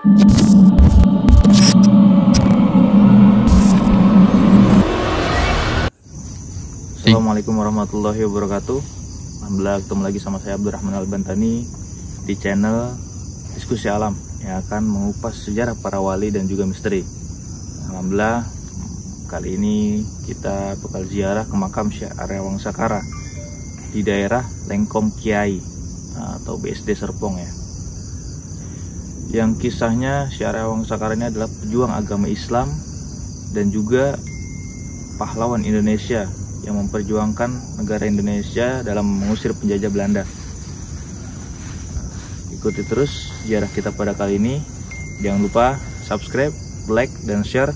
Assalamualaikum warahmatullahi wabarakatuh. Alhamdulillah ketemu lagi sama saya Abdurrahman Al-Bantani di channel Diskusi Alam yang akan mengupas sejarah para wali dan juga misteri. Alhamdulillah kali ini kita bakal ziarah ke makam Syekh Arya Wangsakara di daerah Lengkong Kiai atau BSD Serpong ya. Yang kisahnya Syekh Arya Wangsakara ini adalah pejuang agama Islam dan juga pahlawan Indonesia yang memperjuangkan negara Indonesia dalam mengusir penjajah Belanda. Ikuti terus ziarah kita pada kali ini. Jangan lupa subscribe, like, dan share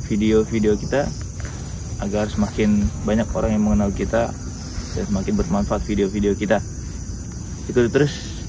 video-video kita agar semakin banyak orang yang mengenal kita dan semakin bermanfaat video-video kita. Ikuti terus.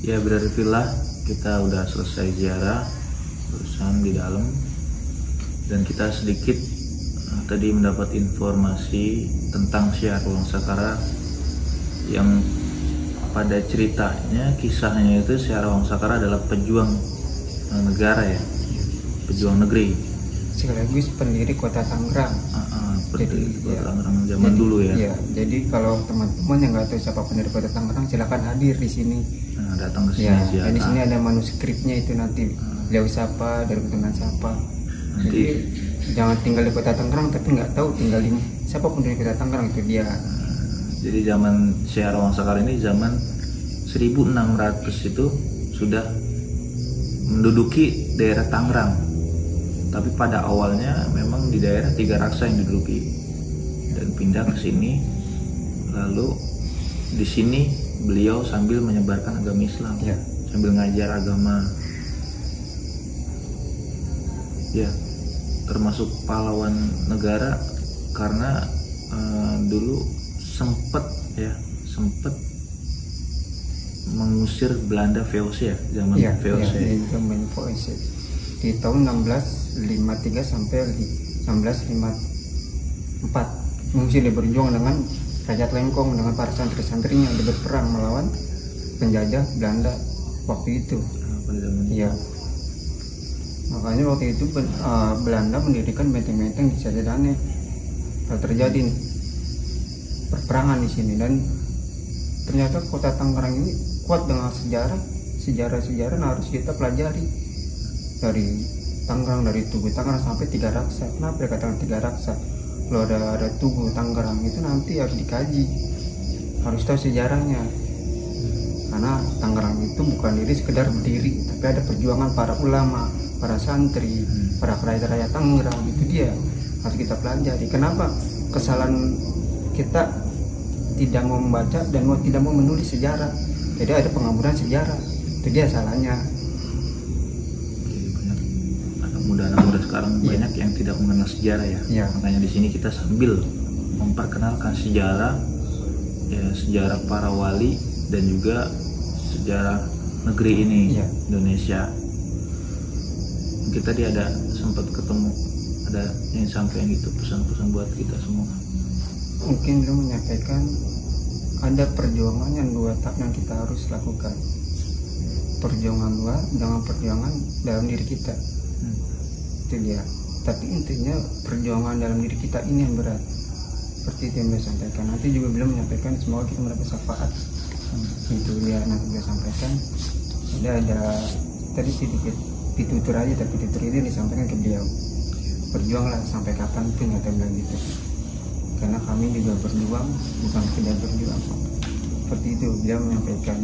Ya, berartilah kita udah selesai ziarah barusan di dalam, dan kita sedikit tadi mendapat informasi tentang Syekh Arya Wangsakara yang pada ceritanya, kisahnya itu Syekh Arya Wangsakara adalah pejuang negara ya, pejuang negeri, sekaligus pendiri kota Tangerang. Pendiri kota Tangerang zaman dulu ya. Iya, jadi kalau teman-teman yang nggak tahu siapa pendiri kota Tangerang, silakan hadir di sini. Datang ke sini ya, di sini ada manuskripnya itu nanti beliau siapa, dari keturunan siapa. Jadi jangan tinggal di kota Tangerang tapi nggak tahu tinggal di siapa pendiri kota Tangerang, itu dia. Jadi zaman Syekh Arya Wangsakara ini zaman 1600 itu sudah menduduki daerah Tangerang, tapi pada awalnya memang di daerah Tiga Raksa yang diduduki dan pindah ke sini. Lalu di sini beliau sambil menyebarkan agama Islam ya, sambil ngajar agama ya, termasuk pahlawan negara karena dulu sempet mengusir Belanda VOC ya, zaman VOC. Ya, zaman VOC di tahun 1653 sampai 1654 mengusir, dia berjuang dengan Raja Lengkong dengan para santri-santrinya, dia berperang melawan penjajah Belanda waktu itu. Iya. Makanya waktu itu Belanda mendirikan benteng-benteng di Sajadane. Lalu terjadi nih perperangan di sini, dan ternyata kota Tangerang ini kuat dengan sejarah harus kita pelajari dari Tangerang, dari Tugu Tangerang sampai Tiga Raksa. Kenapa dikatakan Tiga Raksa? Kalau ada Tugu Tangerang itu nanti harus dikaji, harus tahu sejarahnya, karena Tangerang itu bukan diri sekedar berdiri, tapi ada perjuangan para ulama, para santri, para raja-raja Tangerang. Itu dia harus kita pelajari. Kenapa kesalahan kita tidak mau membaca dan tidak mau menulis sejarah? Jadi ada pengamburan sejarah, itu dia salahnya. sekarang banyak yang tidak mengenal sejarah ya. Makanya di sini kita sambil memperkenalkan sejarah ya, sejarah para wali dan juga sejarah negeri ini, Indonesia. Kita tadi ada sempat ketemu, ada yang sampaikan gitu, pesan-pesan buat kita semua. Mungkin beliau menyampaikan ada perjuangan yang 2 tahap yang kita harus lakukan. Perjuangan luar dengan perjuangan dalam diri kita. Itu dia. Tapi intinya perjuangan dalam diri kita ini yang berat. Seperti itu yang beliau sampaikan. Nanti juga beliau menyampaikan semoga kita mendapat syafaat. Itu dia nanti beliau sampaikan. Ada tadi sedikit ditutur aja, tapi tutur ini disampaikan ke beliau. Berjuanglah sampai kapan pun, kata bilang gitu. Karena kami juga berjuang, bukan tidak berjuang. Seperti itu beliau menyampaikan.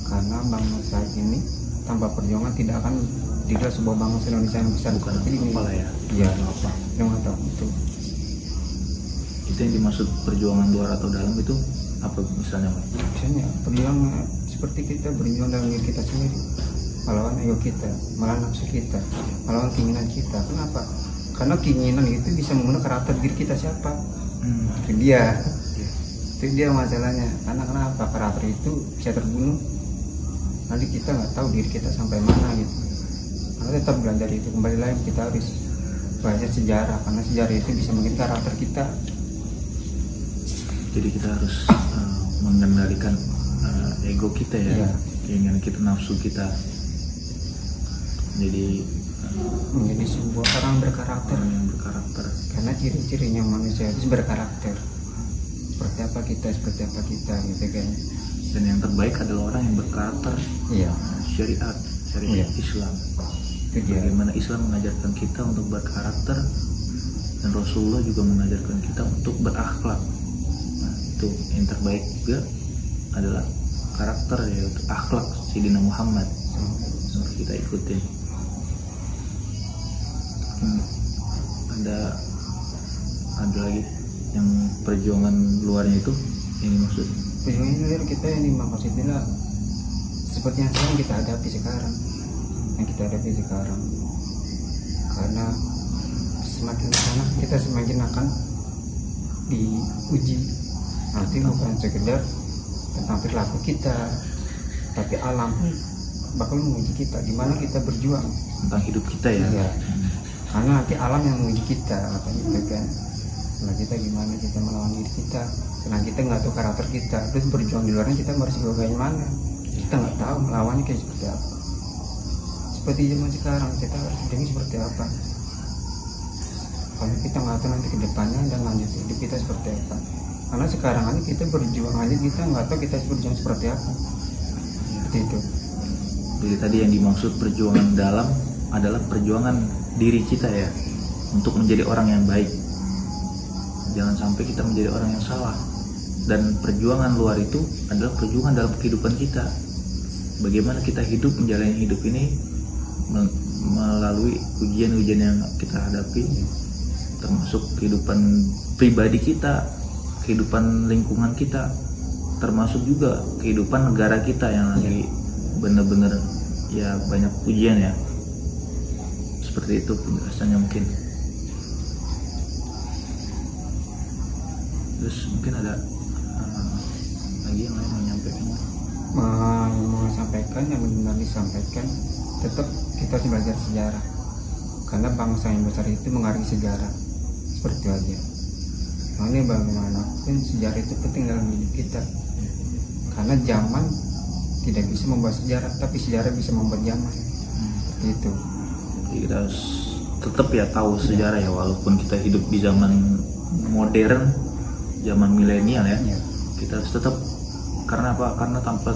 Karena bangsa ini tanpa perjuangan tidak akan digelar sebuah bangsa Indonesia yang besar. Bukan seperti ini. Apa lah ya? Iya. Apa? Yang tahu itu. Itu yang dimaksud perjuangan luar atau dalam itu apa misalnya? Misalnya perjuangan seperti kita berjuang dalam diri kita sendiri, melawan ego kita, melawan nafsu kita, melawan keinginan kita. Kenapa? Karena keinginan itu bisa membunuh karakter diri kita siapa. Itu dia masalahnya. Karena kenapa? Karakter itu bisa terbunuh, nanti kita nggak tahu diri kita sampai mana gitu. Karena tetap belajar itu, kembali lagi kita harus belajar sejarah, karena sejarah itu bisa mungkin karakter kita. Jadi kita harus mengendalikan ego kita ya, keinginan kita, nafsu kita. Jadi menjadi sebuah orang berkarakter. Karena ciri-cirinya manusia itu berkarakter. Seperti apa kita gitu kan. Dan yang terbaik adalah orang yang berkarakter. Syariat Islam. Bagaimana Islam mengajarkan kita untuk berkarakter, dan Rasulullah juga mengajarkan kita untuk berakhlak. Nah, itu yang terbaik juga adalah karakter, yaitu akhlak Sayyidina Muhammad. Harus kita ikutin. Ada lagi yang perjuangan luarnya itu yang dimaksud. Perjuangan luar kita yang dimaksud adalah seperti yang sekarang kita hadapi sekarang. Karena semakin sana kita semakin akan diuji. Nanti bukan sekedar tentang perilaku kita, tapi alam bakal menguji kita, gimana kita berjuang tentang hidup kita ya. Karena nanti alam yang menguji kita, gitu kan. Nah, kita gimana kita melawan diri kita, karena kita nggak tahu karakter kita. Terus berjuang di luarnya kita harus bagaimana, kita nggak tahu melawannya kayak seperti apa. Seperti zaman sekarang kita harus berjuang seperti apa. Kalau kita nggak tahu nanti kedepannya dan lanjut hidup kita seperti apa. Karena sekarang ini kita berjuang aja, kita nggak tahu kita berjuang seperti apa. Seperti itu. Jadi tadi yang dimaksud perjuangan dalam adalah perjuangan diri kita ya, untuk menjadi orang yang baik. Jangan sampai kita menjadi orang yang salah. Dan perjuangan luar itu adalah perjuangan dalam kehidupan kita. Bagaimana kita hidup, menjalani hidup ini melalui ujian-ujian yang kita hadapi, termasuk kehidupan pribadi kita, kehidupan lingkungan kita, termasuk juga kehidupan negara kita yang lagi benar-benar ya banyak ujian ya. Seperti itu penjelasannya mungkin. Terus mungkin ada lagi yang lain mau sampaikan yang benar disampaikan, tetap kita harus belajar sejarah. Karena bangsa yang besar itu menghargai sejarah. Seperti itu aja. Makanya bagaimanapun sejarah itu penting dalam hidup kita. Karena zaman tidak bisa membuat sejarah, tapi sejarah bisa membuat zaman. Seperti itu. Jadi kita harus tetap ya tahu sejarah ya, walaupun kita hidup di zaman modern, zaman milenial ya. Kita harus tetap, karena apa? Karena tanpa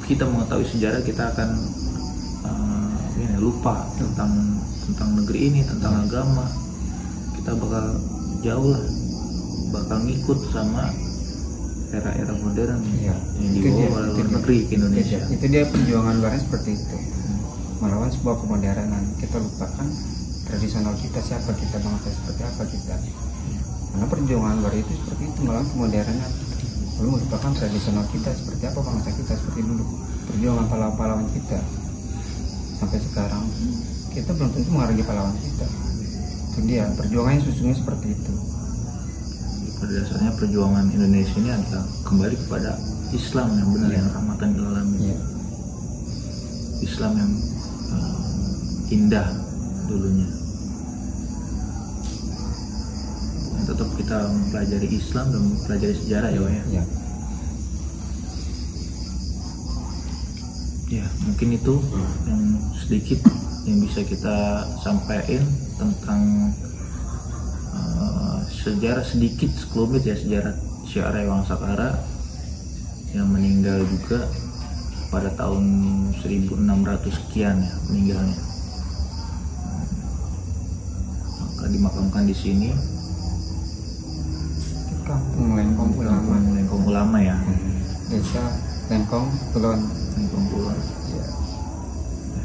kita mengetahui sejarah kita akan lupa tentang negeri ini, tentang agama. Kita bakal jauh lah, bakal ngikut sama era-era modern yang dibawa oleh luar negeri ke Indonesia. Itu dia perjuangan luarnya seperti itu, melawan sebuah kemodernan. Kita lupakan tradisional kita, siapa kita, bangsa seperti apa kita. Karena perjuangan luar itu seperti itu, melawan kemodernan, lalu melupakan tradisional kita seperti apa, bangsa kita seperti dulu, perjuangan pahlawan-pahlawan kita. Sampai sekarang kita belum tentu menghargai pahlawan kita. Itu dia, perjuangannya sesungguhnya seperti itu. Pada dasarnya perjuangan Indonesia ini adalah kembali kepada Islam yang benar, yang rahmatan lil alamin. Islam yang indah dulunya. Tetap kita mempelajari Islam dan mempelajari sejarah ya, Wak ya. Ya, mungkin itu yang sedikit yang bisa kita sampaikan tentang sejarah sedikit sekelumit ya, sejarah Syekh Arya Wangsakara yang meninggal juga pada tahun 1600 sekian ya meninggalnya. Maka dimakamkan di sini Kampung Lengkong Ulama ya. Desa Lengkong Kulon. Ya.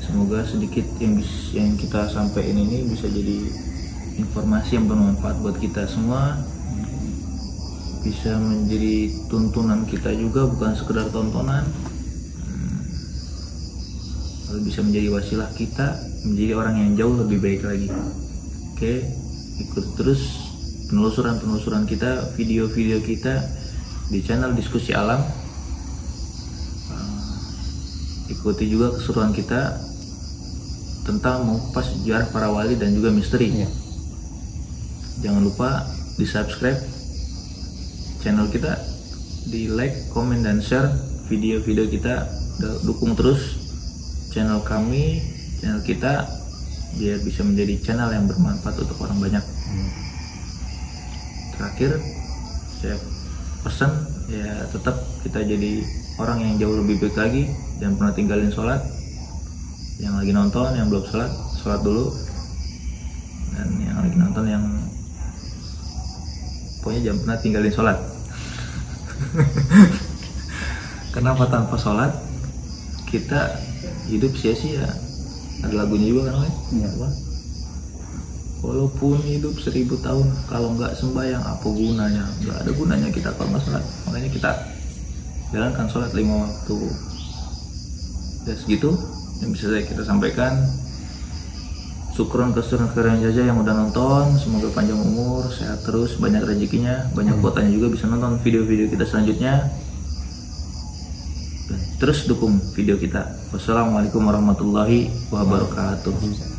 Semoga sedikit yang kita sampaikan ini bisa jadi informasi yang bermanfaat buat kita semua, bisa menjadi tuntunan kita juga, bukan sekedar tontonan, lalu bisa menjadi wasilah kita menjadi orang yang jauh lebih baik lagi. Oke, ikut terus penelusuran kita, video-video kita di channel Diskusi Alam. Ikuti juga keseruan kita tentang mengupas sejarah para wali dan juga misteri. Jangan lupa di subscribe channel kita, di like, komen, dan share video-video kita. Dukung terus channel kami, channel kita, biar bisa menjadi channel yang bermanfaat untuk orang banyak. Terakhir saya pesan ya, tetap kita jadi orang yang jauh lebih baik lagi, jangan pernah tinggalin sholat. Yang lagi nonton, yang belum sholat dulu, dan yang lagi nonton yang pokoknya jangan pernah tinggalin sholat. Kenapa tanpa sholat kita hidup sia-sia? Ada lagunya juga kan, walaupun hidup 1000 tahun kalau nggak sembahyang apa gunanya? Nggak ada gunanya kita kalau nggak sholat. Makanya kita jalankan sholat 5 waktu. Ya segitu yang bisa kita sampaikan. Syukron keren Jaja yang udah nonton, semoga panjang umur, sehat terus, banyak rezekinya, banyak kuotanya juga bisa nonton video-video kita selanjutnya. Dan terus dukung video kita. Wassalamualaikum warahmatullahi wabarakatuh.